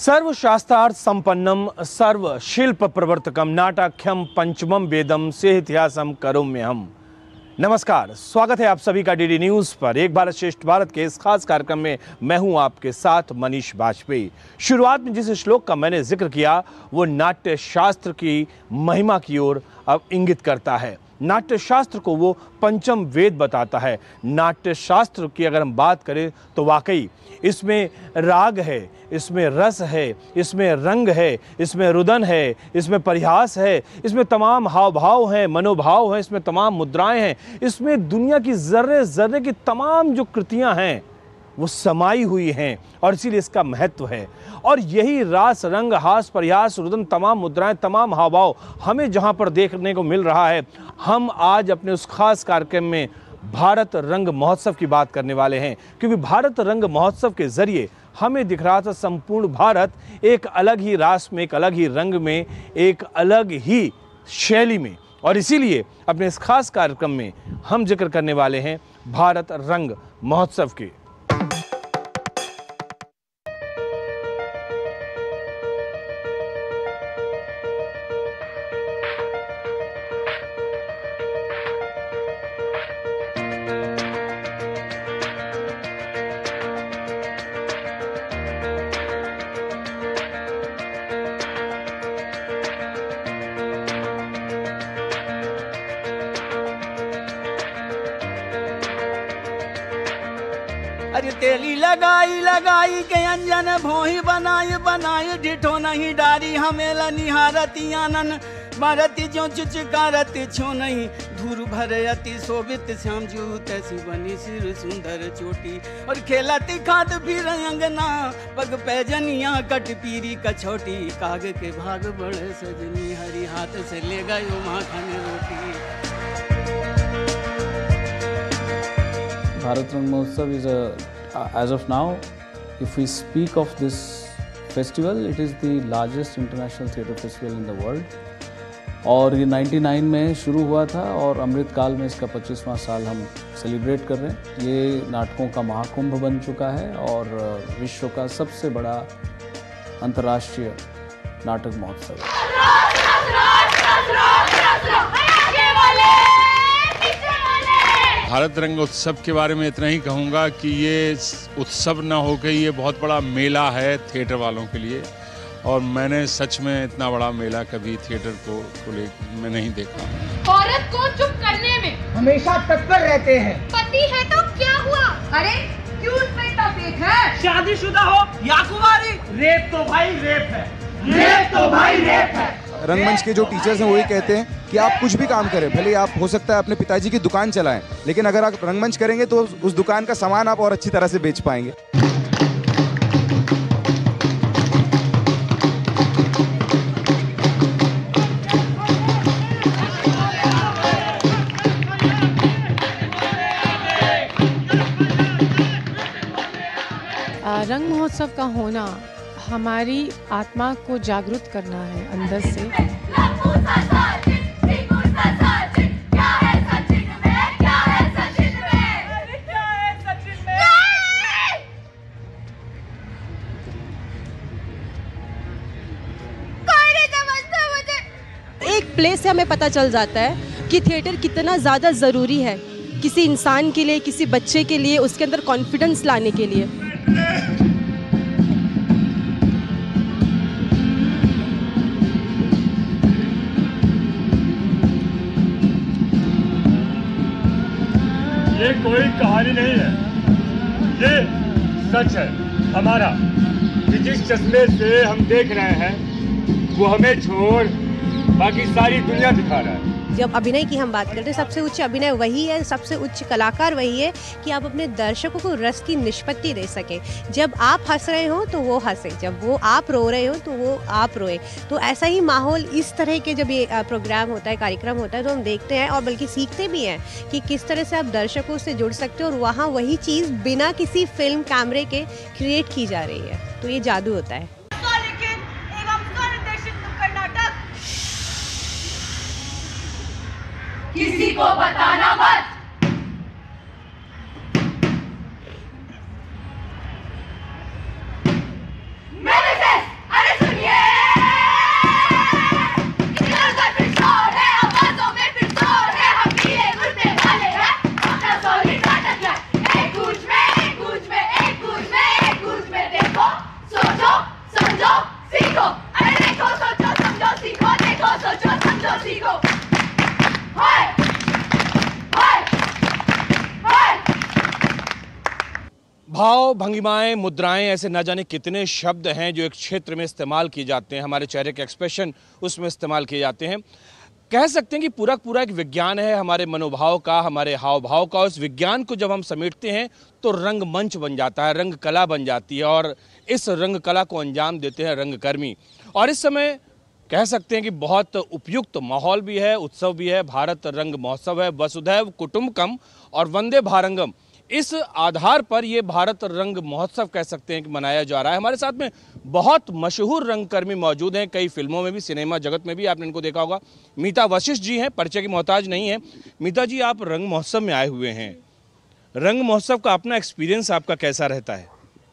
सर्वशास्त्रार्थ संपन्नम सर्व शिल्प प्रवर्तकम नाटाख्यम पंचमम वेदम से इतिहासम करोम्यहम। नमस्कार, स्वागत है आप सभी का डीडी न्यूज पर। एक भारत श्रेष्ठ भारत के इस खास कार्यक्रम में मैं हूं आपके साथ मनीष वाजपेयी। शुरुआत में जिस श्लोक का मैंने जिक्र किया वो नाट्य शास्त्र की महिमा की ओर अब इंगित करता है। नाट्य शास्त्र को वो पंचम वेद बताता है। नाट्य शास्त्र की अगर हम बात करें तो वाकई इसमें राग है, इसमें रस है, इसमें रंग है, इसमें रुदन है, इसमें परिहास है, इसमें तमाम हाव भाव हैं, मनोभाव हैं, इसमें तमाम मुद्राएं हैं, इसमें दुनिया की जर्रे जर्रे की तमाम जो कृतियां हैं वो समाई हुई हैं और इसीलिए इसका महत्व है। और यही रास रंग हास परिहास रुदन तमाम मुद्राएं तमाम हाव भाव हमें जहां पर देखने को मिल रहा है, हम आज अपने उस खास कार्यक्रम में भारत रंग महोत्सव की बात करने वाले हैं। क्योंकि भारत रंग महोत्सव के जरिए हमें दिख रहा था संपूर्ण भारत एक अलग ही रास में, एक अलग ही रंग में, एक अलग ही शैली में। और इसीलिए अपने इस खास कार्यक्रम में हम जिक्र करने वाले हैं भारत रंग महोत्सव के। अरे तेली लगाई लगाई के अंजन भोही बनाई बनाई डिठो नहीं डारी हमेला निहारती आनन मारती जो चुचकारत छो नहीं धूर भरे अति शोभित श्याम जू तैसी बनी सिर सुंदर चोटी और खेलती खाद फिर अंगना पग पैजनिया कट पीरी कछोटी काग के भाग बड़े सजनी हरी हाथ से ले गयो माखन रोटी। Bharat Rang Mahotsav is as of now, if we speak of this festival, it is the largest international theatre festival in the world. और ये 99 में शुरू हुआ था और अमृत काल में इसका 25वां साल हम सेलिब्रेट कर रहे हैं। ये नाटकों का महाकुंभ बन चुका है और विश्व का सबसे बड़ा अंतर्राष्ट्रीय नाटक महोत्सव है। भारत रंग उत्सव के बारे में इतना ही कहूँगा कि ये उत्सव न होकर ये बहुत बड़ा मेला है थिएटर वालों के लिए। और मैंने सच में इतना बड़ा मेला कभी थिएटर को मैं नहीं देखा। औरत को चुप करने में हमेशा तत्पर रहते हैं। पति है तो क्या हुआ? अरे क्यों उसमें इतना फेक है? शादीशुदा हो या कुंवारी, रेप तो भाई रेप है, रेप तो भाई रेप है। रंगमंच के जो टीचर्स हैं वही कहते हैं कि आप कुछ भी काम करें, भले आप हो सकता है अपने पिताजी की दुकान चलाएं, लेकिन अगर आप रंगमंच करेंगे तो उस दुकान का सामान आप और अच्छी तरह से बेच पाएंगे। रंग महोत्सव का होना हमारी आत्मा को जागरूक करना है अंदर से। एक प्ले से हमें पता चल जाता है कि थिएटर कितना ज़्यादा ज़रूरी है किसी इंसान के लिए, किसी बच्चे के लिए, उसके अंदर कॉन्फिडेंस लाने के लिए। ये कोई कहानी नहीं है, ये सच है हमारा कि जिस चश्मे से हम देख रहे हैं वो हमें छोड़ बाकी सारी दुनिया दिखा रहा है। जब अभिनय की हम बात करते हैं, सबसे उच्च अभिनय वही है, सबसे उच्च कलाकार वही है कि आप अपने दर्शकों को रस की निष्पत्ति दे सके। जब आप हंस रहे हो तो वो हंसे, जब वो आप रो रहे हो तो वो आप रोए। तो ऐसा ही माहौल इस तरह के जब ये प्रोग्राम होता है, कार्यक्रम होता है, तो हम देखते हैं और बल्कि सीखते भी हैं कि किस तरह से आप दर्शकों से जुड़ सकते हो और वहाँ वही चीज़ बिना किसी फिल्म कैमरे के क्रिएट की जा रही है। तो ये जादू होता है। किसी को बताना मत। Nemesis! तो सीखो। हाय हाय हाय। भाव, भंगिमाएं, मुद्राएं, ऐसे ना जाने कितने शब्द हैं जो एक क्षेत्र में इस्तेमाल किए जाते हैं। हमारे चेहरे के एक्सप्रेशन उसमें इस्तेमाल किए जाते हैं। कह सकते हैं कि पूरा एक विज्ञान है हमारे मनोभाव का, हमारे हाव भाव का। उस विज्ञान को जब हम समेटते हैं तो रंगमंच बन जाता है, रंग कला बन जाती है और इस रंग कला को अंजाम देते हैं रंगकर्मी। और इस समय कह सकते हैं कि बहुत उपयुक्त माहौल भी है, उत्सव भी है। भारत रंग महोत्सव है, वसुधैव कुटुंबकम और वंदे भारंगम, इस आधार पर ये भारत रंग महोत्सव कह सकते हैं कि मनाया जा रहा है। हमारे साथ में बहुत मशहूर रंगकर्मी मौजूद हैं, कई फिल्मों में भी, सिनेमा जगत में भी आपने इनको देखा होगा। मीता वशिष्ठ जी हैं, परिचय की मोहताज नहीं है। मीता जी, आप रंग महोत्सव में आए हुए हैं, रंग महोत्सव का अपना एक्सपीरियंस आपका कैसा रहता है?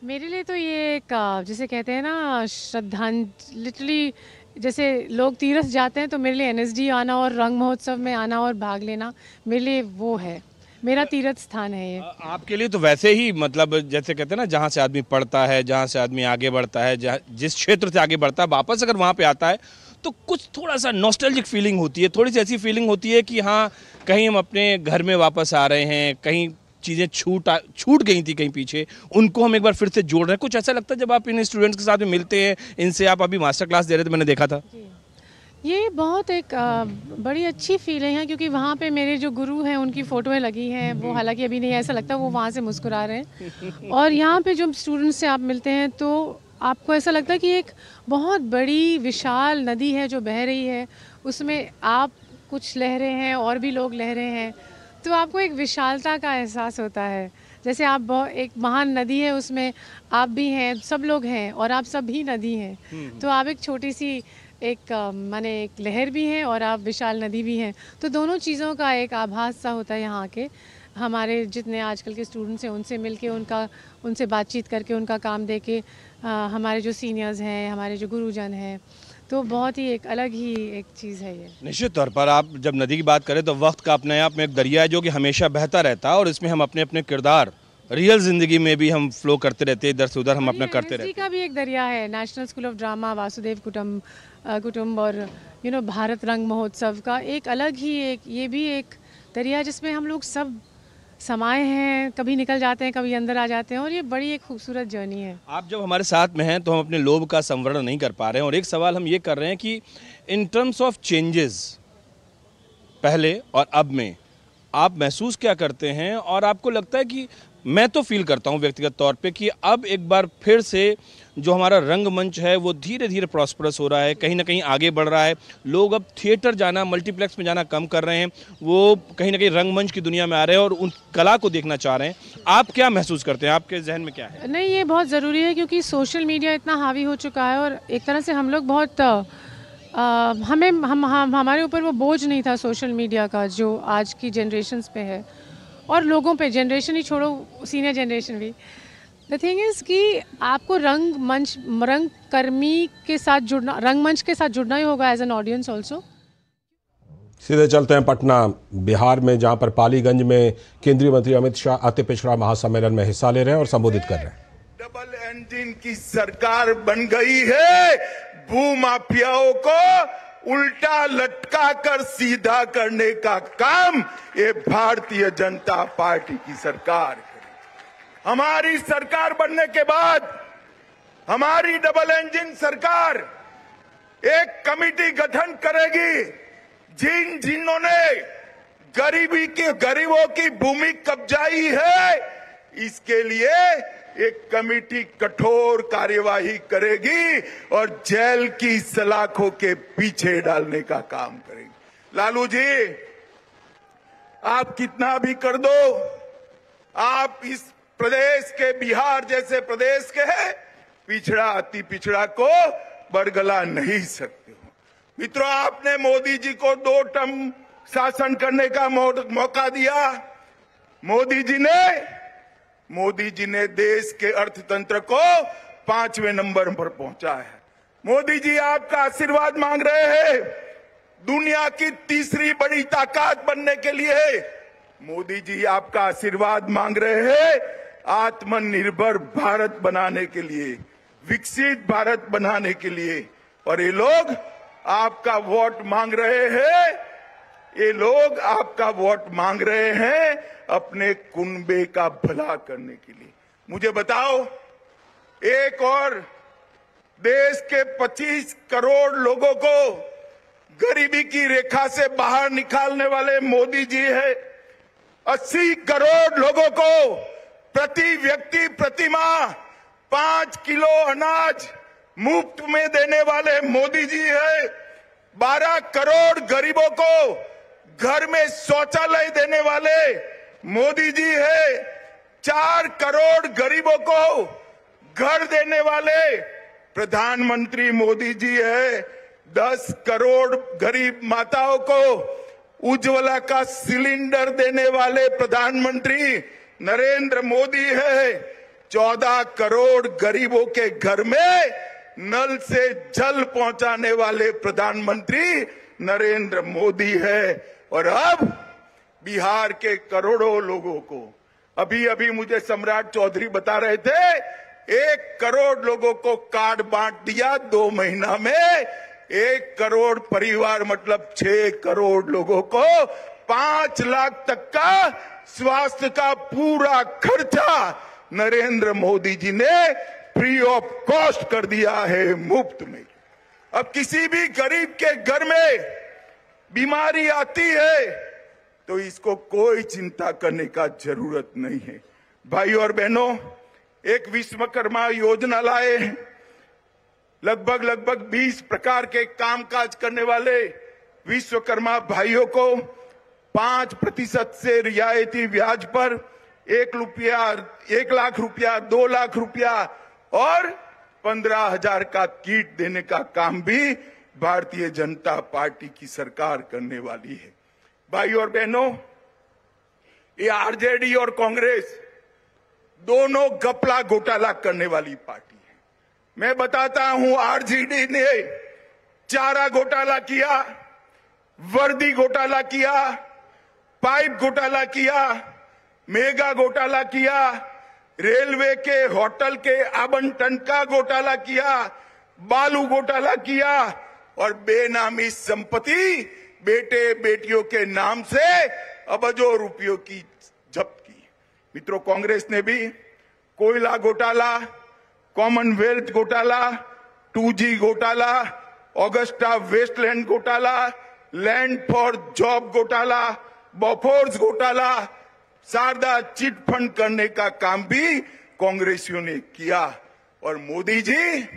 मेरे लिए तो ये एक जैसे कहते हैं ना श्रद्धांजलि, लिटरली जैसे लोग तीर्थ जाते हैं तो मेरे लिए NSD आना और रंग महोत्सव में आना और भाग लेना मेरे लिए वो है, मेरा तीर्थ स्थान है ये। आपके लिए तो वैसे ही, मतलब जैसे कहते हैं ना, जहाँ से आदमी पढ़ता है, जहाँ से आदमी आगे बढ़ता है, जिस क्षेत्र से आगे बढ़ता है, वापस अगर वहाँ पे आता है तो कुछ थोड़ा सा नॉस्टैल्जिक फीलिंग होती है, थोड़ी सी ऐसी फीलिंग होती है कि हाँ, कहीं हम अपने घर में वापस आ रहे हैं, कहीं चीज़ें छूट गई थी कहीं पीछे, उनको हम एक बार फिर से जोड़ रहे हैं। कुछ ऐसा लगता है जब आप इन स्टूडेंट्स के साथ में मिलते हैं, इनसे आप अभी मास्टर क्लास दे रहे थे, मैंने देखा था। ये बहुत एक बड़ी अच्छी फीलिंग है क्योंकि वहाँ पे मेरे जो गुरु हैं उनकी फ़ोटोएं लगी हैं, वो हालांकि अभी नहीं, ऐसा लगता है वो वहाँ से मुस्कुरा रहे हैं। और यहाँ पे जो स्टूडेंट्स से आप मिलते हैं तो आपको ऐसा लगता है कि एक बहुत बड़ी विशाल नदी है जो बह रही है, उसमें आप कुछ लहरें हैं और भी लोग लहरें हैं, तो आपको एक विशालता का एहसास होता है। जैसे आप एक महान नदी है, उसमें आप भी हैं, सब लोग हैं और आप सब भी नदी हैं, तो आप एक छोटी सी माने एक लहर भी हैं और आप विशाल नदी भी हैं। तो दोनों चीज़ों का एक आभास सा होता है यहाँ के। हमारे जितने आजकल के स्टूडेंट्स हैं उनसे मिलके, उनसे बातचीत करके, उनका काम देके, हमारे जो सीनियर्स हैं, हमारे जो गुरुजन हैं, तो बहुत ही एक अलग ही एक चीज़ है ये। निश्चित तौर पर आप जब नदी की बात करें तो वक्त का अपने आप में एक दरिया है जो कि हमेशा बहता रहता है और इसमें हम अपने अपने किरदार रियल जिंदगी में भी हम फ्लो करते रहते हैं, इधर से उधर हम अपना करते रहते हैं। का भी एक दरिया है, national school of drama, Vasudev कुटुंब और भारत रंग महोत्सव का एक अलग ही ये भी एक दरिया जिसमें हम लोग सब समाये हैं, कभी निकल जाते हैं, कभी अंदर आ जाते हैं और ये बड़ी एक खूबसूरत जर्नी है। आप जब हमारे साथ में हैं तो हम अपने लोभ का संवरण नहीं कर पा रहे हैं और एक सवाल हम ये कर रहे हैं कि इन टर्म्स ऑफ चेंजेस पहले और अब में आप महसूस क्या करते हैं और आपको लगता है कि, मैं तो फील करता हूं व्यक्तिगत तौर पे कि अब एक बार फिर से जो हमारा रंगमंच है वो धीरे धीरे प्रॉस्परस हो रहा है, कहीं ना कहीं आगे बढ़ रहा है। लोग अब थिएटर जाना, मल्टीप्लेक्स में जाना कम कर रहे हैं, वो कहीं ना कहीं रंगमंच की दुनिया में आ रहे हैं और उन कला को देखना चाह रहे हैं। आप क्या महसूस करते हैं, आपके जहन में क्या है? नहीं, ये बहुत ज़रूरी है क्योंकि सोशल मीडिया इतना हावी हो चुका है और एक तरह से हम लोग बहुत हमारे ऊपर वो बोझ नहीं था सोशल मीडिया का जो आज की जनरेशन्स पे है और लोगों पे, जनरेशन ही छोड़ो, सीनियर जनरेशन भी। द थिंग इज़ कि आपको रंगकर्मी के साथ जुड़ना, रंगमंच के साथ जुड़ना ही होगा एज एन ऑडियंस ऑल्सो। सीधे चलते हैं पटना, बिहार में, जहां पर पालीगंज में केंद्रीय मंत्री अमित शाह अति पिछड़ा महासम्मेलन में हिस्सा ले रहे हैं और संबोधित कर रहे हैं। डबल इंजन की सरकार बन गई है, भूमाफियाओं को उल्टा लटका कर सीधा करने का काम ये भारतीय जनता पार्टी की सरकार करेगी। हमारी सरकार बनने के बाद हमारी डबल इंजन सरकार एक कमेटी गठन करेगी, जिन्होंने गरीबों की भूमि कब्जाई है, इसके लिए एक कमेटी कठोर कार्यवाही करेगी और जेल की सलाखों के पीछे डालने का काम करेगी। लालू जी, आप कितना भी कर दो, आप इस प्रदेश के, बिहार जैसे प्रदेश के पिछड़ा अति पिछड़ा को बरगला नहीं सकते हो। मित्रों, आपने मोदी जी को 2 टर्म शासन करने का मौका दिया। मोदी जी ने देश के अर्थतंत्र को 5वें नंबर पर पहुंचा है। मोदी जी आपका आशीर्वाद मांग रहे हैं दुनिया की तीसरी बड़ी ताकत बनने के लिए। मोदी जी आपका आशीर्वाद मांग रहे हैं आत्मनिर्भर भारत बनाने के लिए, विकसित भारत बनाने के लिए। और ये लोग आपका वोट मांग रहे हैं, ये लोग आपका वोट मांग रहे हैं अपने कुनबे का भला करने के लिए। मुझे बताओ, एक और देश के 25 करोड़ लोगों को गरीबी की रेखा से बाहर निकालने वाले मोदी जी है। 80 करोड़ लोगों को प्रति व्यक्ति प्रति माह 5 किलो अनाज मुफ्त में देने वाले मोदी जी है। 12 करोड़ गरीबों को घर में शौचालय देने वाले मोदी जी है। 4 करोड़ गरीबों को घर देने वाले प्रधानमंत्री मोदी जी है। 10 करोड़ गरीब माताओं को उज्ज्वला का सिलेंडर देने वाले प्रधानमंत्री नरेंद्र मोदी है। 14 करोड़ गरीबों के घर में नल से जल पहुंचाने वाले प्रधानमंत्री नरेंद्र मोदी है। और अब बिहार के करोड़ों लोगों को, अभी अभी मुझे सम्राट चौधरी बता रहे थे, 1 करोड़ लोगों को कार्ड बांट दिया 2 महीना में। 1 करोड़ परिवार मतलब 6 करोड़ लोगों को 5 लाख तक का स्वास्थ्य का पूरा खर्चा नरेंद्र मोदी जी ने फ्री ऑफ कॉस्ट कर दिया है, मुफ्त में। अब किसी भी गरीब के घर में बीमारी आती है तो इसको कोई चिंता करने का जरूरत नहीं है। भाई और बहनों, एक विश्वकर्मा योजना लाए हैं। लगभग 20 प्रकार के कामकाज करने वाले विश्वकर्मा भाइयों को 5% से रियायती ब्याज पर 1 लाख रुपया, 2 लाख रुपया और 15,000 का किट देने का काम भी भारतीय जनता पार्टी की सरकार करने वाली है। भाई और बहनों, ये आरजेडी और कांग्रेस दोनों घपला घोटाला करने वाली पार्टी है। मैं बताता हूं, आरजेडी ने चारा घोटाला किया, वर्दी घोटाला किया, पाइप घोटाला किया, मेगा घोटाला किया, रेलवे के होटल के आवंटन का घोटाला किया, बालू घोटाला किया और बेनामी संपत्ति बेटे बेटियों के नाम से अबजों रुपयों की जब्त की। मित्रों, कांग्रेस ने भी कोयला घोटाला, कॉमनवेल्थ घोटाला, 2G घोटाला, ऑगस्टा वेस्टलैंड घोटाला, लैंड फॉर जॉब घोटाला, बोफोर्स घोटाला, शारदा चिट फंड करने का काम भी कांग्रेसियों ने किया। और मोदी जी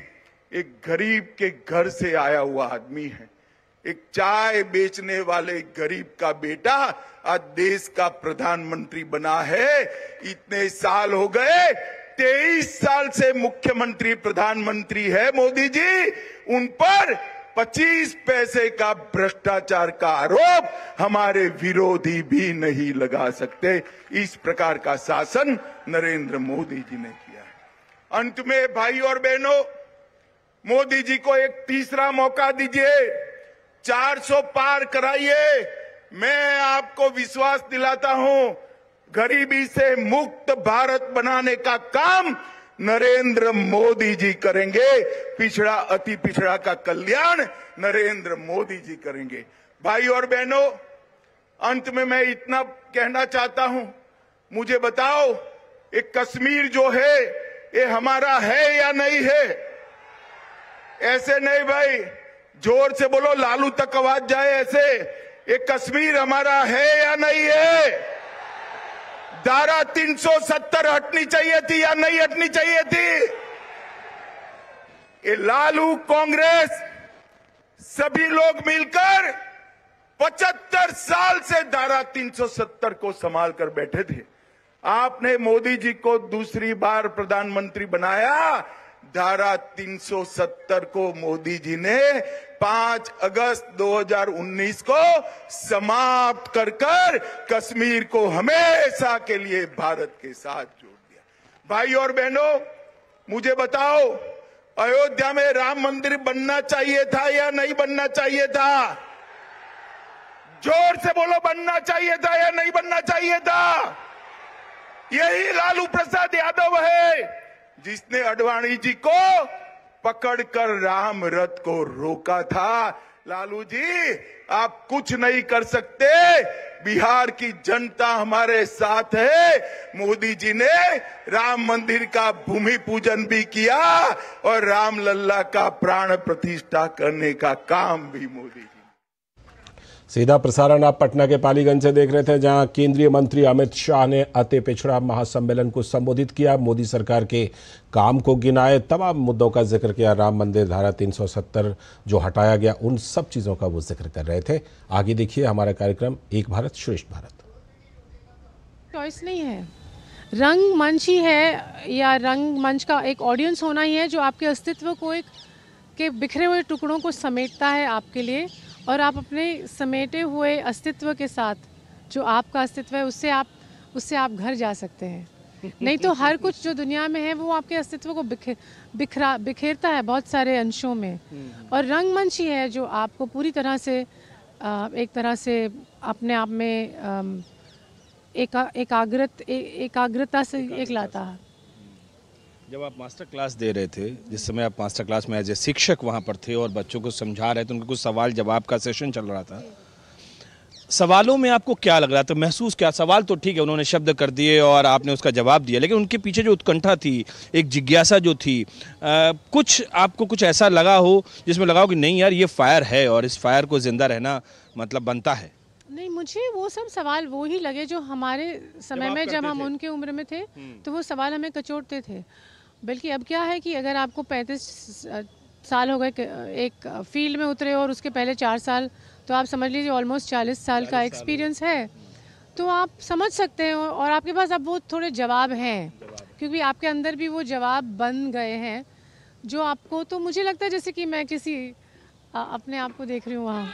एक गरीब के घर से आया हुआ आदमी है। एक चाय बेचने वाले गरीब का बेटा आज देश का प्रधानमंत्री बना है। इतने साल हो गए, 23 साल से मुख्यमंत्री प्रधानमंत्री है मोदी जी। उन पर 25 पैसे का भ्रष्टाचार का आरोप हमारे विरोधी भी नहीं लगा सकते। इस प्रकार का शासन नरेंद्र मोदी जी ने किया है। अंत में भाई और बहनों, मोदी जी को एक तीसरा मौका दीजिए, 400 पार कराइए। मैं आपको विश्वास दिलाता हूं, गरीबी से मुक्त भारत बनाने का काम नरेंद्र मोदी जी करेंगे। पिछड़ा अति पिछड़ा का कल्याण नरेंद्र मोदी जी करेंगे। भाई और बहनों, अंत में मैं इतना कहना चाहता हूं, मुझे बताओ, ये कश्मीर जो है ये हमारा है या नहीं है? ऐसे नहीं भाई, जोर से बोलो, लालू तक आवाज जाए ऐसे। ये कश्मीर हमारा है या नहीं है? धारा 370 हटनी चाहिए थी या नहीं हटनी चाहिए थी? ये लालू, कांग्रेस, सभी लोग मिलकर 75 साल से धारा 370 को संभाल कर बैठे थे। आपने मोदी जी को दूसरी बार प्रधानमंत्री बनाया। धारा 370 को मोदी जी ने 5 अगस्त 2019 को समाप्त कर कश्मीर को हमेशा के लिए भारत के साथ जोड़ दिया। भाई और बहनों, मुझे बताओ, अयोध्या में राम मंदिर बनना चाहिए था या नहीं बनना चाहिए था? जोर से बोलो, बनना चाहिए था या नहीं बनना चाहिए था? यही लालू प्रसाद यादव है जिसने अडवाणी जी को पकड़कर राम रथ को रोका था। लालू जी, आप कुछ नहीं कर सकते, बिहार की जनता हमारे साथ है। मोदी जी ने राम मंदिर का भूमि पूजन भी किया और रामलला का प्राण प्रतिष्ठा करने का काम भी मोदी जी। सीधा प्रसारण आप पटना के पालीगंज से देख रहे थे, जहां केंद्रीय मंत्री अमित शाह ने अति पिछड़ा महासम्मेलन को संबोधित किया। मोदी सरकार के काम को गिनाए, तमाम मुद्दों का जिक्र किया। राम मंदिर, धारा 370 जो हटाया गया, उन सब चीज़ों का वो जिक्र कर रहे थे। आगे देखिए हमारा कार्यक्रम एक भारत श्रेष्ठ भारत। चॉइस नहीं है, रंग मंच ही है, या रंग मंच का एक ऑडियंस होना ही है जो आपके अस्तित्व को एक के बिखरे हुए टुकड़ों को समेटता है आपके लिए, और आप अपने समेटे हुए अस्तित्व के साथ, जो आपका अस्तित्व है, उससे आप घर जा सकते हैं। नहीं तो हर कुछ जो दुनिया में है वो आपके अस्तित्व को बिखेरता है बहुत सारे अंशों में। और रंगमंच ही है जो आपको पूरी तरह से एक तरह से अपने आप में एकाग्रता से एक लाता है। जब आप मास्टर क्लास दे रहे थे, जिस समय आप मास्टर क्लास में एज ए शिक्षक वहाँ पर थे और बच्चों को समझा रहे थे, उनके कुछ सवाल जवाब का सेशन चल रहा था, सवालों में आपको क्या लग रहा था, महसूस क्या? सवाल तो ठीक है, उन्होंने शब्द कर दिए और आपने उसका जवाब दिया, लेकिन उनके पीछे जो उत्कंठा थी, एक जिज्ञासा जो थी, कुछ आपको कुछ ऐसा लगा हो जिसमें लगा हो कि नहीं यार, ये फायर है और इस फायर को जिंदा रहना मतलब बनता है? नहीं, मुझे वो सब सवाल वो ही लगे जो हमारे समय में जब हम उनके उम्र में थे तो वो सवाल हमें कचोटते थे। बल्कि अब क्या है कि अगर आपको 35 साल हो गए एक फील्ड में उतरे और उसके पहले 4 साल, तो आप समझ लीजिए ऑलमोस्ट 40 साल का एक्सपीरियंस है, तो आप समझ सकते हैं। और आपके पास अब वो थोड़े जवाब हैं, क्योंकि आपके अंदर भी वो जवाब बन गए हैं जो आपको, तो मुझे लगता है जैसे कि मैं किसी अपने आप को देख रही हूँ वहाँ।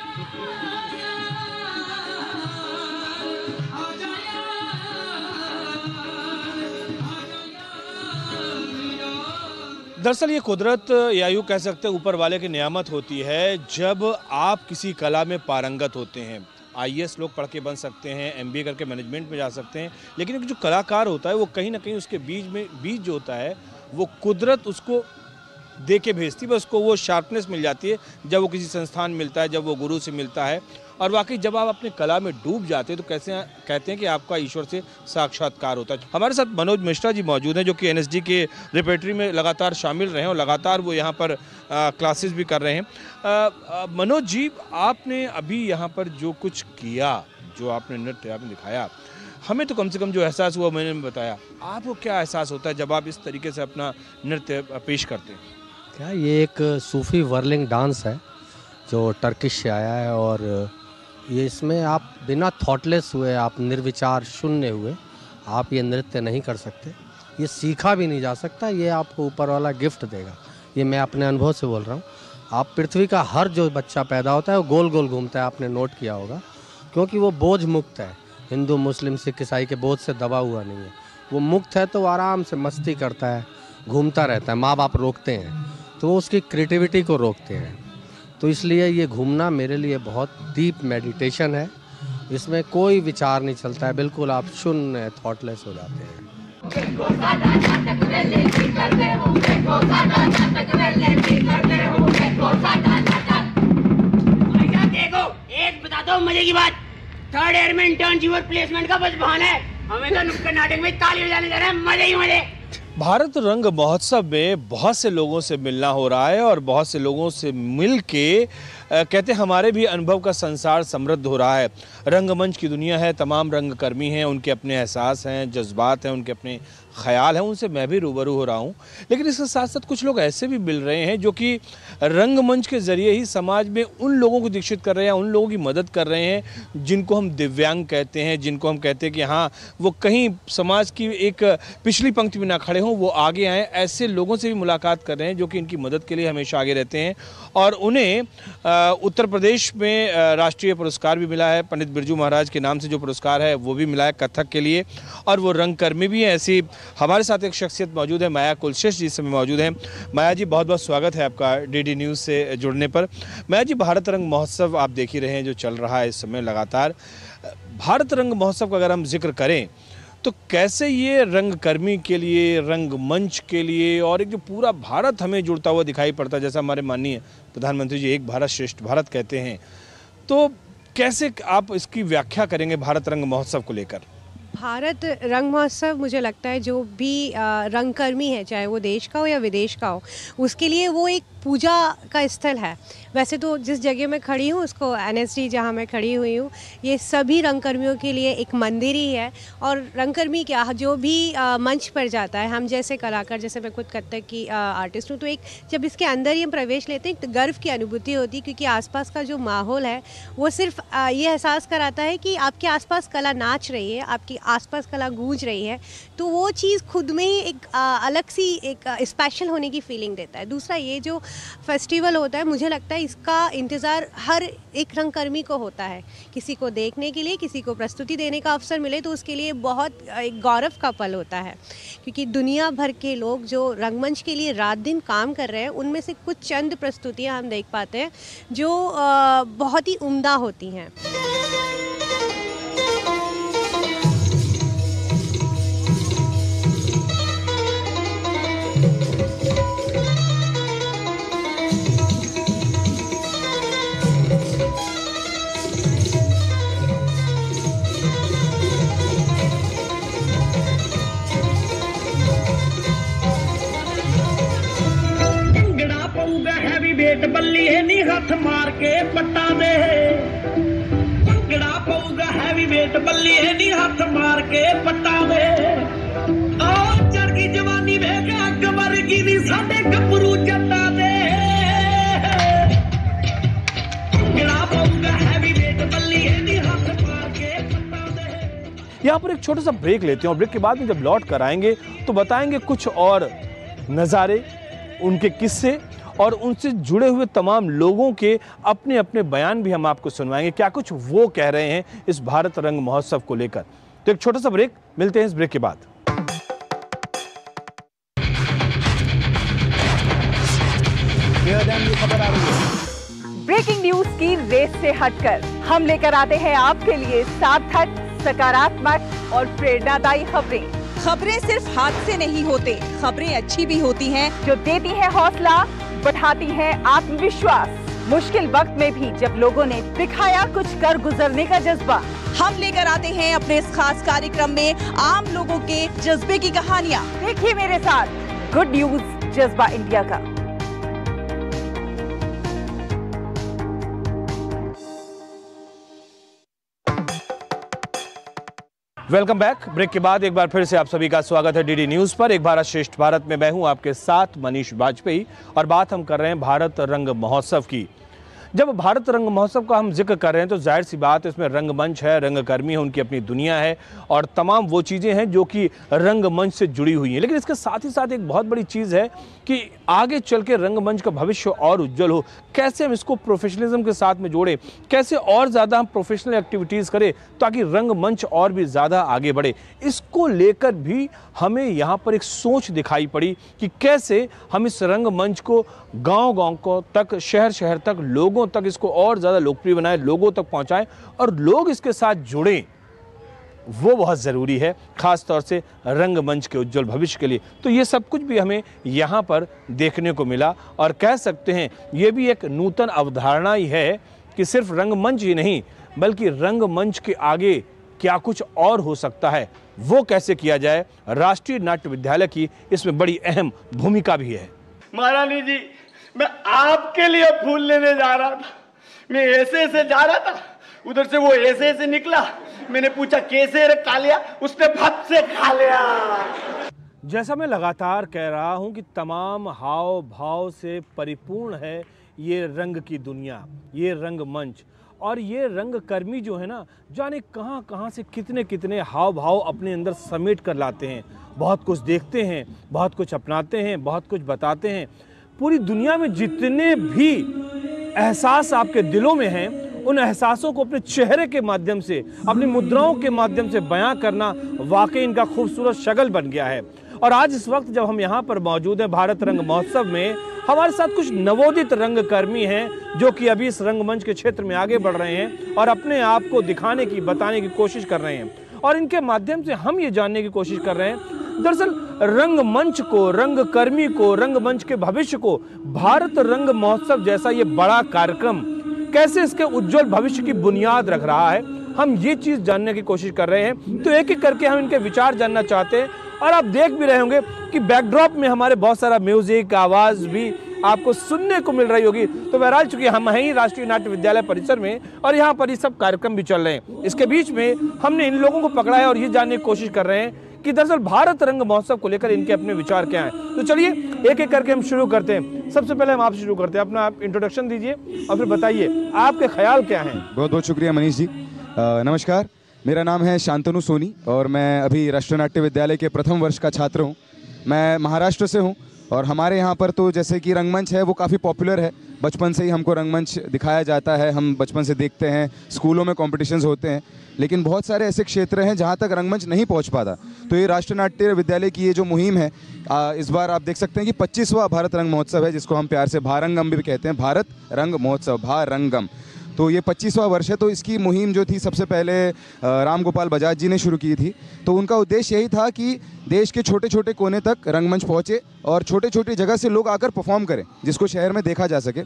दरअसल ये कुदरत या यूँ कह सकते हैं ऊपर वाले की नियामत होती है। जब आप किसी कला में पारंगत होते हैं, IAS लोग पढ़ के बन सकते हैं, MBA करके मैनेजमेंट में जा सकते हैं, लेकिन जो कलाकार होता है वो कहीं ना कहीं उसके बीज जो होता है वो कुदरत उसको दे के भेजती है, बस उसको वो शार्पनेस मिल जाती है जब वो किसी संस्थान मिलता है, जब वो गुरु से मिलता है। और वाकई जब आप अपने कला में डूब जाते हैं तो कैसे कहते हैं कि आपका ईश्वर से साक्षात्कार होता है। हमारे साथ मनोज मिश्रा जी मौजूद हैं, जो कि NSD के रिपेटरी में लगातार शामिल रहे हैं और लगातार वो यहाँ पर क्लासेस भी कर रहे हैं। मनोज जी, आपने अभी यहाँ पर जो कुछ किया, जो आपने नृत्य आपने दिखाया, हमें तो कम से कम जो एहसास हुआ मैंने बताया, आपको क्या एहसास होता है जब आप इस तरीके से अपना नृत्य पेश करते हैं? क्या ये एक सूफी वर्लिंग डांस है जो टर्किश से आया है, और ये इसमें आप बिना थॉटलेस हुए, आप निर्विचार शून्य हुए आप ये नृत्य नहीं कर सकते। ये सीखा भी नहीं जा सकता, ये आपको ऊपर वाला गिफ्ट देगा। ये मैं अपने अनुभव से बोल रहा हूँ। आप पृथ्वी का हर जो बच्चा पैदा होता है वो गोल गोल घूमता है, आपने नोट किया होगा, क्योंकि वो बोझ मुक्त है। हिंदू मुस्लिम सिख ईसाई के बोझ से दबा हुआ नहीं है, वो मुक्त है, तो वो आराम से मस्ती करता है, घूमता रहता है। माँ बाप रोकते हैं तो वो उसकी क्रिएटिविटी को रोकते हैं। तो इसलिए ये घूमना मेरे लिए बहुत डीप मेडिटेशन है। इसमें कोई विचार नहीं चलता है, बिल्कुल आप शून्य थॉटलेस हो जाते हैं। देखो, एक बता दो मजे की बात, 3rd ईयर में इंटर्नशिप और प्लेसमेंट का बस बहाना है, हमें तो नुक्कड़ नाटक में ताली बजाने जा रहे हैं, मजे ही मजे। भारत रंग महोत्सव में बहुत से लोगों से मिलना हो रहा है और बहुत से लोगों से मिल के कहते हैं हमारे भी अनुभव का संसार समृद्ध हो रहा है। रंगमंच की दुनिया है, तमाम रंगकर्मी हैं, उनके अपने एहसास हैं, जज्बात हैं, उनके अपने ख्याल हैं, उनसे मैं भी रूबरू हो रहा हूँ। लेकिन इसके साथ साथ कुछ लोग ऐसे भी मिल रहे हैं जो कि रंगमंच के ज़रिए ही समाज में उन लोगों को दीक्षित कर रहे हैं, उन लोगों की मदद कर रहे हैं जिनको हम दिव्यांग कहते हैं, जिनको हम कहते हैं कि हाँ वो कहीं समाज की एक पिछली पंक्ति में ना खड़े हों, वो आगे आएँ। ऐसे लोगों से भी मुलाकात कर रहे हैं जो कि इनकी मदद के लिए हमेशा आगे रहते हैं। और उन्हें उत्तर प्रदेश में राष्ट्रीय पुरस्कार भी मिला है, पंडित बिरजू महाराज के नाम से जो पुरस्कार है वो भी मिला है कथक के लिए, और वो रंगकर्मी भी हैं। ऐसी हमारे साथ एक शख्सियत मौजूद है, माया कुलश्रेष्ठ जी इस समय मौजूद हैं। माया जी, बहुत बहुत स्वागत है आपका DD न्यूज़ से जुड़ने पर। माया जी, भारत रंग महोत्सव आप देख ही रहे हैं जो चल रहा है इस समय लगातार। भारत रंग महोत्सव का अगर हम जिक्र करें तो कैसे ये रंगकर्मी के लिए, रंगमंच के लिए और एक जो पूरा भारत हमें जुड़ता हुआ दिखाई पड़ता है, जैसा हमारे माननीय प्रधानमंत्री जी एक भारत श्रेष्ठ भारत कहते हैं, तो कैसे आप इसकी व्याख्या करेंगे भारत रंग महोत्सव को लेकर? भारत रंग महोत्सव मुझे लगता है जो भी रंगकर्मी है, चाहे वो देश का हो या विदेश का हो, उसके लिए वो एक पूजा का स्थल है। वैसे तो जिस जगह मैं खड़ी हूँ उसको NSD जहाँ मैं खड़ी हुई हूँ, ये सभी रंगकर्मियों के लिए एक मंदिर ही है। और रंगकर्मी क्या, जो भी मंच पर जाता है, हम जैसे कलाकार, जैसे मैं खुद कथक की आर्टिस्ट हूँ, तो एक जब इसके अंदर ये प्रवेश लेते हैं तो गर्व की अनुभूति होती है, क्योंकि आसपास का जो माहौल है वो सिर्फ ये एहसास कराता है कि आपके आसपास कला नाच रही है, आपकी आसपास कला गूंज रही है, तो वो चीज़ खुद में ही एक अलग सी एक स्पेशल होने की फीलिंग देता है। दूसरा, ये जो फेस्टिवल होता है, मुझे लगता है इसका इंतज़ार हर एक रंगकर्मी को होता है। किसी को देखने के लिए, किसी को प्रस्तुति देने का अवसर मिले तो उसके लिए बहुत एक गौरव का पल होता है, क्योंकि दुनिया भर के लोग जो रंगमंच के लिए रात दिन काम कर रहे हैं, उनमें से कुछ चंद प्रस्तुतियां हम देख पाते हैं जो बहुत ही उम्दा होती हैं। वेट बल्ली है नी हाथ मार के पट्टा दे, भंगड़ा पऊगा हैवी वेट बल्ली है नी हाथ मार के पट्टा दे। ओ चढ़ की जवानी में अग मरगी नी साडे गबरू जट्टा दे, भंगड़ा पऊगा हैवी वेट बल्ली है नी हाथ मार के पट्टा दे। यहाँ पर एक छोटा सा ब्रेक लेते हैं और ब्रेक के बाद में जब लौट कर आएंगे तो बताएंगे कुछ और नज़ारे, उनके किस्से और उनसे जुड़े हुए तमाम लोगों के अपने अपने बयान भी हम आपको सुनवाएंगे, क्या कुछ वो कह रहे हैं इस भारत रंग महोत्सव को लेकर। तो एक छोटा सा ब्रेक, मिलते हैं इस ब्रेक के बाद। खबर आ रही है ब्रेकिंग न्यूज की रेस से हटकर हम लेकर आते हैं आपके लिए सार्थक, सकारात्मक और प्रेरणादायी खबरें। खबरें सिर्फ हाथ से नहीं होते, खबरें अच्छी भी होती हैं जो देती है हौसला, बढ़ाती है आत्मविश्वास। मुश्किल वक्त में भी जब लोगों ने दिखाया कुछ कर गुजरने का जज्बा, हम लेकर आते हैं अपने इस खास कार्यक्रम में आम लोगों के जज्बे की कहानियाँ। देखिए मेरे साथ गुड न्यूज जज्बा इंडिया का। Welcome back. ब्रेक के बाद एक बार फिर से आप सभी का स्वागत है डीडी न्यूज पर। एक भारत श्रेष्ठ भारत में मैं हूं आपके साथ मनीष वाजपेयी और बात हम कर रहे हैं भारत रंग महोत्सव की। जब भारत रंग महोत्सव का हम जिक्र कर रहे हैं तो जाहिर सी बात है, इसमें रंगमंच है, रंगकर्मी है, उनकी अपनी दुनिया है और तमाम वो चीज़ें हैं जो कि रंगमंच से जुड़ी हुई हैं। लेकिन इसके साथ ही साथ एक बहुत बड़ी चीज़ है कि आगे चल के रंगमंच का भविष्य और उज्जवल हो, कैसे हम इसको प्रोफेशनलिज्म के साथ में जोड़ें, कैसे और ज़्यादा हम प्रोफेशनल एक्टिविटीज़ करें ताकि रंगमंच और भी ज़्यादा आगे बढ़े। इसको लेकर भी हमें यहाँ पर एक सोच दिखाई पड़ी कि कैसे हम इस रंगमंच को गांव-गांव को तक, शहर-शहर तक, लोगों तक इसको और ज़्यादा लोकप्रिय बनाएं, लोगों तक पहुँचाएं और लोग इसके साथ जुड़ें। वो बहुत ज़रूरी है, ख़ास तौर से रंगमंच के उज्जवल भविष्य के लिए। तो ये सब कुछ भी हमें यहाँ पर देखने को मिला और कह सकते हैं ये भी एक नूतन अवधारणा ही है कि सिर्फ रंगमंच ही नहीं बल्कि रंगमंच के आगे क्या कुछ और हो सकता है, वो कैसे किया जाए। राष्ट्रीय नाट्य विद्यालय की इसमें बड़ी अहम भूमिका भी है। महारानी जी, मैं आपके लिए फूल लेने जा रहा था, मैं ऐसे जा रहा था, उधर से वो ऐसे निकला, मैंने पूछा कैसे खा लिया, उसने भत से खा लिया। जैसा मैं लगातार कह रहा हूं कि तमाम हाव भाव से परिपूर्ण है ये रंग की दुनिया, ये रंगमंच और ये रंगकर्मी जो है ना, जाने कहां कहां से कितने कितने हाव भाव अपने अंदर समेट कर लाते हैं। बहुत कुछ देखते हैं, बहुत कुछ अपनाते हैं, बहुत कुछ बताते हैं। पूरी दुनिया में जितने भी एहसास आपके दिलों में हैं, उन एहसासों को अपने चेहरे के माध्यम से, अपनी मुद्राओं के माध्यम से बयां करना वाकई इनका खूबसूरत शगल बन गया है। और आज इस वक्त जब हम यहाँ पर मौजूद हैं भारत रंग महोत्सव में, हमारे साथ कुछ नवोदित रंगकर्मी हैं जो कि अभी इस रंगमंच के क्षेत्र में आगे बढ़ रहे हैं और अपने आप को दिखाने की, बताने की कोशिश कर रहे हैं। और इनके माध्यम से हम ये जानने की कोशिश कर रहे हैं दरअसल रंगमंच को, रंगकर्मी को, रंगमंच के भविष्य को, भारत रंग महोत्सव जैसा ये बड़ा कार्यक्रम कैसे इसके उज्जवल भविष्य की बुनियाद रख रहा है, हम ये चीज जानने की कोशिश कर रहे हैं। तो एक एक करके हम इनके विचार जानना चाहते हैं। और आप देख भी रहे होंगे कि बैकड्रॉप में हमारे बहुत सारा म्यूजिक, आवाज भी आपको सुनने को मिल रही होगी। तो बहरहाल चूंकि हम हैं ही राष्ट्रीय नाट्य विद्यालय परिसर में और यहाँ पर ये सब कार्यक्रम भी चल रहे हैं, इसके बीच में हमने इन लोगों को पकड़ा है और ये जानने की कोशिश कर रहे हैं कि दरअसल भारत रंग महोत्सव को लेकर इनके अपने विचार क्या हैं। तो चलिए एक एक करके हम शुरू करते हैं। सबसे पहले हम आपसे शुरू करते हैं, अपना आप इंट्रोडक्शन दीजिए और फिर बताइए आपके ख्याल क्या हैं। बहुत बहुत शुक्रिया मनीष जी। नमस्कार, मेरा नाम है शांतनु सोनी और मैं अभी राष्ट्रीय नाट्य विद्यालय के प्रथम वर्ष का छात्र हूँ। मैं महाराष्ट्र से हूँ और हमारे यहाँ पर तो जैसे कि रंगमंच है वो काफ़ी पॉपुलर है। बचपन से ही हमको रंगमंच दिखाया जाता है, हम बचपन से देखते हैं, स्कूलों में कॉम्पिटिशन्स होते हैं। लेकिन बहुत सारे ऐसे क्षेत्र हैं जहाँ तक रंगमंच नहीं पहुँच पाता। तो ये राष्ट्रीय नाट्य विद्यालय की ये जो मुहिम है, इस बार आप देख सकते हैं कि 25वां भारत रंग महोत्सव है, जिसको हम प्यार से भारंगम भी कहते हैं, भारत रंग महोत्सव, भारंगम। तो ये 25वां वर्ष है। तो इसकी मुहिम जो थी सबसे पहले राम गोपाल बजाज जी ने शुरू की थी। तो उनका उद्देश्य यही था कि देश के छोटे छोटे कोने तक रंगमंच पहुँचे और छोटे छोटे जगह से लोग आकर परफॉर्म करें, जिसको शहर में देखा जा सके।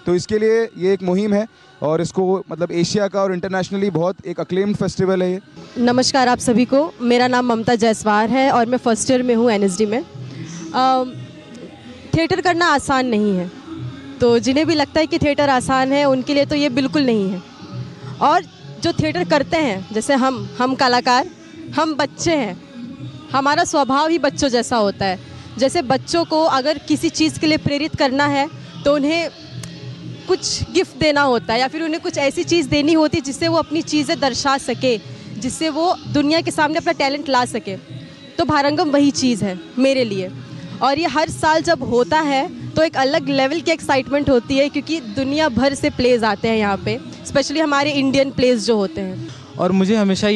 तो इसके लिए ये एक मुहिम है और इसको मतलब एशिया का और इंटरनेशनली बहुत एक अक्लेम्ड फेस्टिवल है ये। नमस्कार आप सभी को, मेरा नाम ममता जायसवाल है और मैं फर्स्ट ईयर में हूँ NSD में। थिएटर करना आसान नहीं है, तो जिन्हें भी लगता है कि थिएटर आसान है उनके लिए तो ये बिल्कुल नहीं है। और जो थिएटर करते हैं, जैसे हम कलाकार, हम बच्चे हैं, हमारा स्वभाव ही बच्चों जैसा होता है। जैसे बच्चों को अगर किसी चीज़ के लिए प्रेरित करना है तो उन्हें कुछ गिफ्ट देना होता है या फिर उन्हें कुछ ऐसी चीज़ देनी होती है जिससे वो अपनी चीज़ें दर्शा सके, जिससे वो दुनिया के सामने अपना टैलेंट ला सके। तो भारंगम वही चीज़ है मेरे लिए। और ये हर साल जब होता है तो एक अलग लेवल की एक्साइटमेंट होती है, क्योंकि दुनिया भर से प्लेज आते हैं यहाँ पे, स्पेशली हमारे इंडियन प्लेज जो होते हैं। और मुझे हमेशा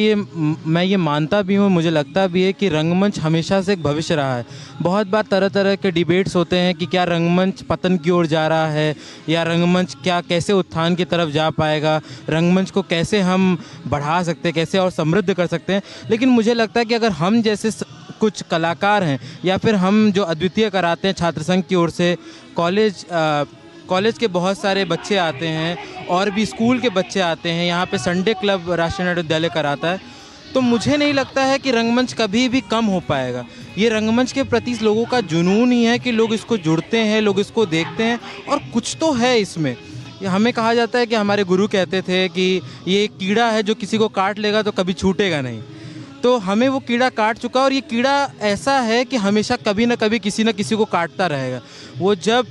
मैं ये मानता भी हूँ, मुझे लगता भी है कि रंगमंच हमेशा से एक भविष्य रहा है। बहुत बार तरह तरह के डिबेट्स होते हैं कि क्या रंगमंच पतन की ओर जा रहा है या रंगमंच क्या कैसे उत्थान की तरफ जा पाएगा, रंगमंच को कैसे हम बढ़ा सकते हैं, कैसे और समृद्ध कर सकते हैं। लेकिन मुझे लगता है कि अगर हम जैसे कुछ कलाकार हैं या फिर हम जो अद्वितीय कराते हैं छात्र संघ की ओर से, कॉलेज के बहुत सारे बच्चे आते हैं और भी स्कूल के बच्चे आते हैं, यहाँ पे संडे क्लब राष्ट्रीय नाट्य विद्यालय कराता है, तो मुझे नहीं लगता है कि रंगमंच कभी भी कम हो पाएगा। ये रंगमंच के प्रति लोगों का जुनून ही है कि लोग इसको जुड़ते हैं, लोग इसको देखते हैं और कुछ तो है इसमें। हमें कहा जाता है कि हमारे गुरु कहते थे कि ये एक कीड़ा है जो किसी को काट लेगा तो कभी छूटेगा नहीं। तो हमें वो कीड़ा काट चुका और ये कीड़ा ऐसा है कि हमेशा कभी ना कभी किसी न किसी को काटता रहेगा। वो जब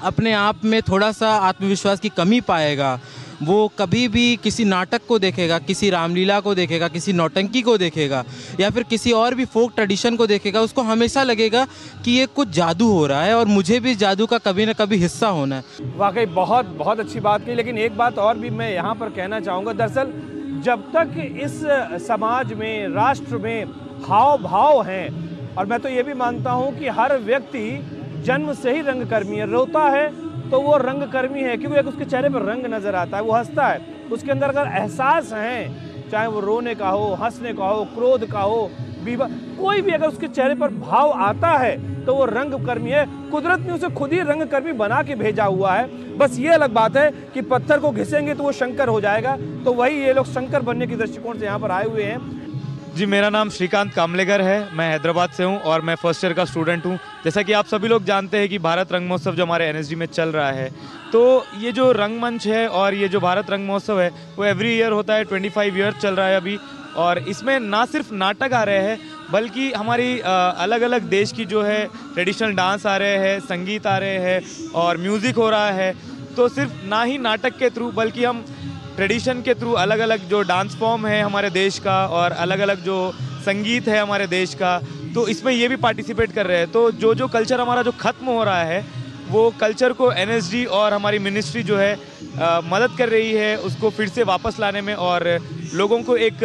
अपने आप में थोड़ा सा आत्मविश्वास की कमी पाएगा, वो कभी भी किसी नाटक को देखेगा, किसी रामलीला को देखेगा, किसी नौटंकी को देखेगा या फिर किसी और भी फोक ट्रेडिशन को देखेगा, उसको हमेशा लगेगा कि ये कुछ जादू हो रहा है और मुझे भी जादू का कभी ना कभी हिस्सा होना है। वाकई बहुत बहुत अच्छी बात की। लेकिन एक बात और भी मैं यहाँ पर कहना चाहूँगा, दरअसल जब तक इस समाज में, राष्ट्र में हाव भाव हैं, और मैं तो ये भी मानता हूँ कि हर व्यक्ति जन्म से ही रंगकर्मी है, रोता है तो वो रंगकर्मी है, क्योंकि एक उसके चेहरे पर रंग नजर आता है, वो हंसता है, उसके अंदर अगर एहसास हैं, चाहे वो रोने का हो, हंसने का हो, क्रोध का हो, कोई भी अगर उसके चेहरे पर भाव आता है तो वो रंगकर्मी है। कुदरत ने उसे खुद ही रंगकर्मी बना के भेजा हुआ है। बस ये अलग बात है कि पत्थर को घिसेंगे तो वो शंकर हो जाएगा, तो वही ये लोग शंकर बनने की दृष्टिकोण से यहाँ पर आए हुए हैं। जी, मेरा नाम श्रीकांत कामलेकर है, मैं हैदराबाद से हूँ और मैं फर्स्ट ईयर का स्टूडेंट हूँ। जैसा कि आप सभी लोग जानते हैं कि भारत रंग महोत्सव जो हमारे NSD में चल रहा है, तो ये जो रंगमंच है और ये जो भारत रंग महोत्सव है वो एवरी ईयर होता है, 25 ईयर चल रहा है अभी। और इसमें ना सिर्फ नाटक आ रहे हैं बल्कि हमारी अलग अलग देश की जो है ट्रेडिशनल डांस आ रहे हैं, संगीत आ रहे हैं और म्यूज़िक हो रहा है। तो सिर्फ ना ही नाटक के थ्रू बल्कि हम ट्रेडिशन के थ्रू अलग अलग जो डांस फॉर्म है हमारे देश का और अलग अलग जो संगीत है हमारे देश का, तो इसमें ये भी पार्टिसिपेट कर रहे हैं। तो जो कल्चर हमारा जो ख़त्म हो रहा है वो कल्चर को NSD और हमारी मिनिस्ट्री जो है मदद कर रही है उसको फिर से वापस लाने में और लोगों को एक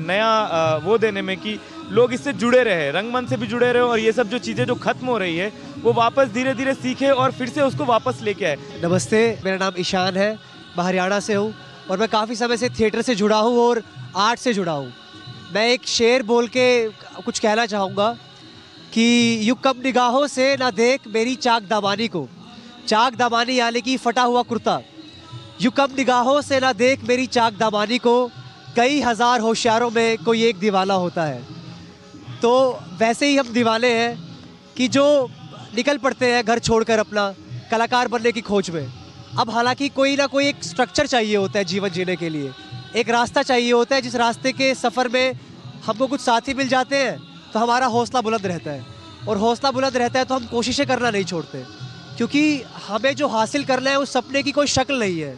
नया वो देने में कि लोग इससे जुड़े रहे, रंगमंच से भी जुड़े रहे और ये सब जो चीज़ें जो खत्म हो रही है वो वापस धीरे धीरे सीखे और फिर से उसको वापस लेके आए। नमस्ते, मेरा नाम ईशान है, मैं हरियाणा से हूँ और मैं काफ़ी समय से थिएटर से जुड़ा हूँ और आर्ट से जुड़ा हूँ। मैं एक शेर बोल के कुछ कहना चाहूँगा कि यूँ कम निगाहों से ना देख मेरी चाक दामानी को, चाक दामानी यानी कि फटा हुआ कुर्ता। यूँ कम निगाहों से ना देख मेरी चाक दामानी को, कई हज़ार होशियारों में कोई एक दीवाना होता है। तो वैसे ही हम दीवाने हैं कि जो निकल पड़ते हैं घर छोड़कर अपना कलाकार बनने की खोज में। अब हालांकि कोई ना कोई एक स्ट्रक्चर चाहिए होता है जीवन जीने के लिए, एक रास्ता चाहिए होता है, जिस रास्ते के सफ़र में हमको कुछ साथी मिल जाते हैं तो हमारा हौसला बुलंद रहता है, और हौसला बुलंद रहता है तो हम कोशिशें करना नहीं छोड़ते, क्योंकि हमें जो हासिल करना है उस सपने की कोई शक्ल नहीं है।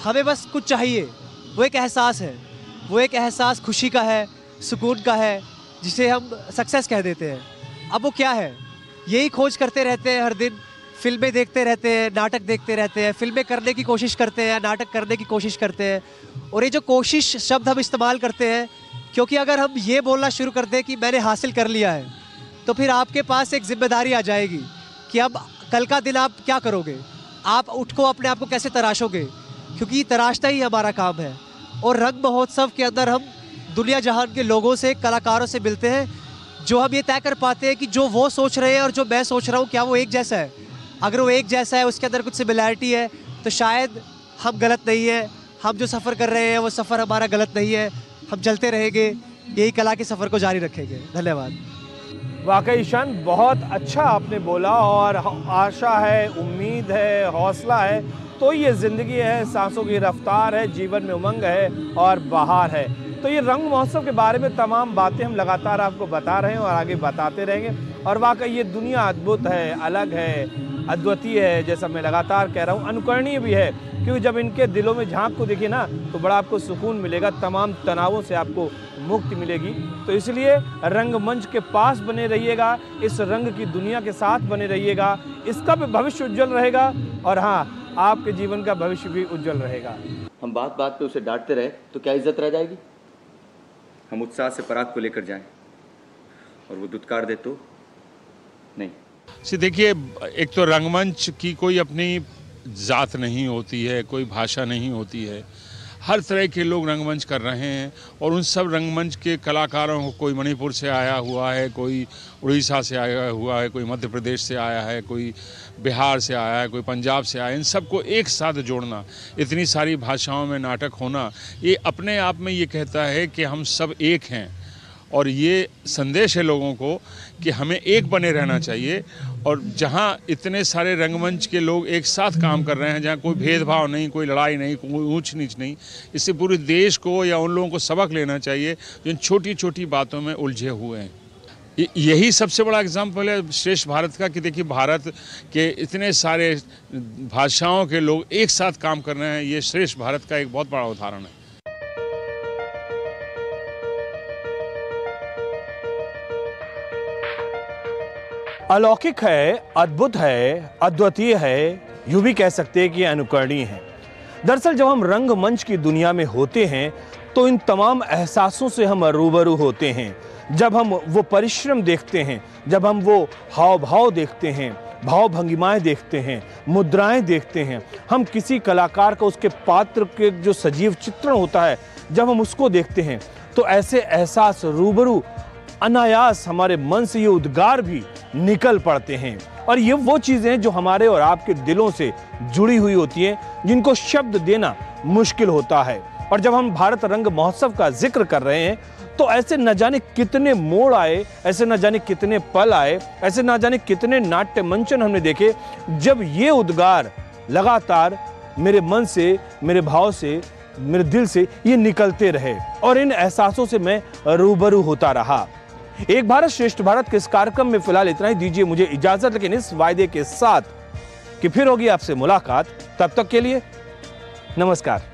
हमें बस कुछ चाहिए, वो एक एहसास है, वो एक एहसास खुशी का है, सुकून का है, जिसे हम सक्सेस कह देते हैं। अब वो क्या है, यही खोज करते रहते हैं हर दिन। फिल्में देखते रहते हैं, नाटक देखते रहते हैं, फिल्में करने की कोशिश करते हैं, नाटक करने की कोशिश करते हैं। और ये जो कोशिश शब्द हम इस्तेमाल करते हैं, क्योंकि अगर हम ये बोलना शुरू कर दें कि मैंने हासिल कर लिया है, तो फिर आपके पास एक जिम्मेदारी आ जाएगी कि अब कल का दिन आप क्या करोगे, आप उठ को अपने आप को कैसे तराशोगे, क्योंकि तराशना ही हमारा काम है। और रंग महोत्सव के अंदर हम दुनिया जहान के लोगों से, कलाकारों से मिलते हैं, जो हम ये तय कर पाते हैं कि जो वो सोच रहे हैं और जो मैं सोच रहा हूँ क्या वो एक जैसा है। अगर वो एक जैसा है, उसके अंदर कुछ सिमिलैरिटी है, तो शायद हम गलत नहीं है, हम जो सफ़र कर रहे हैं वो सफ़र हमारा गलत नहीं है, हम चलते रहेंगे, यही कला के सफ़र को जारी रखेंगे। धन्यवाद। वाकई ईशान, बहुत अच्छा आपने बोला, और आशा है, उम्मीद है, हौसला है, तो ये ज़िंदगी है, सांसों की रफ्तार है, जीवन में उमंग है और बहार है। तो ये रंग महोत्सव के बारे में तमाम बातें हम लगातार आपको बता रहे हैं और आगे बताते रहेंगे। और वाकई ये दुनिया अद्भुत है, अलग है, अद्वितीय है, जैसा मैं लगातार कह रहा हूँ, अनुकरणीय भी है, क्योंकि जब इनके दिलों में झांक को देखिए ना तो बड़ा आपको सुकून मिलेगा, तमाम तनावों से आपको मुक्ति मिलेगी। तो इसलिए रंगमंच के पास बने रहिएगा, इस रंग की दुनिया के साथ बने रहिएगा, इसका भी भविष्य उज्जवल रहेगा, और हाँ, आपके जीवन का भविष्य भी उज्जवल रहेगा। हम बात बात पे उसे डांटते रहे तो क्या इज्जत रह जाएगी? हम उत्साह से पराग को लेकर जाएं और वो दुत्कार दे तो नहीं। देखिए, एक तो रंगमंच की कोई अपनी जात नहीं होती है, कोई भाषा नहीं होती है, हर तरह के लोग रंगमंच कर रहे हैं, और उन सब रंगमंच के कलाकारों को, कोई मणिपुर से आया हुआ है, कोई उड़ीसा से आया हुआ है, कोई मध्य प्रदेश से आया है, कोई बिहार से आया है, कोई पंजाब से आया है, इन सबको एक साथ जोड़ना, इतनी सारी भाषाओं में नाटक होना, ये अपने आप में ये कहता है कि हम सब एक हैं, और ये संदेश है लोगों को कि हमें एक बने रहना चाहिए। और जहाँ इतने सारे रंगमंच के लोग एक साथ काम कर रहे हैं, जहाँ कोई भेदभाव नहीं, कोई लड़ाई नहीं, कोई ऊंच नीच नहीं, इससे पूरे देश को या उन लोगों को सबक लेना चाहिए जो इन छोटी छोटी बातों में उलझे हुए हैं। यही सबसे बड़ा एग्जाम्पल है श्रेष्ठ भारत का, कि देखिए भारत के इतने सारे भाषाओं के लोग एक साथ काम कर रहे हैं, ये श्रेष्ठ भारत का एक बहुत बड़ा उदाहरण है। अलौकिक है, अद्भुत है, अद्वितीय है, यूं भी कह सकते हैं कि अनुकरणीय है। दरअसल जब हम रंगमंच की दुनिया में होते हैं तो इन तमाम एहसासों से हम रूबरू होते हैं। जब हम वो परिश्रम देखते हैं, जब हम वो हाव भाव देखते हैं, भाव भंगिमाएं देखते हैं, मुद्राएं देखते हैं, हम किसी कलाकार का, उसके पात्र के जो सजीव चित्रण होता है, जब हम उसको देखते हैं तो ऐसे एहसास रूबरू अनायास हमारे मन से ये उद्गार भी निकल पड़ते हैं। और ये वो चीज़ें हैं जो हमारे और आपके दिलों से जुड़ी हुई होती हैं, जिनको शब्द देना मुश्किल होता है। और जब हम भारत रंग महोत्सव का जिक्र कर रहे हैं तो ऐसे न जाने कितने मोड़ आए, ऐसे न जाने कितने पल आए, ऐसे न जाने कितने नाट्य मंचन हमने देखे, जब ये उद्गार लगातार मेरे मन से, मेरे भाव से, मेरे दिल से ये निकलते रहे, और इन एहसासों से मैं रूबरू होता रहा। एक भारत श्रेष्ठ भारत के इस कार्यक्रम में फिलहाल इतना ही, दीजिए मुझे इजाजत, लेकिन इस वायदे के साथ कि फिर होगी आपसे मुलाकात। तब तक के लिए नमस्कार।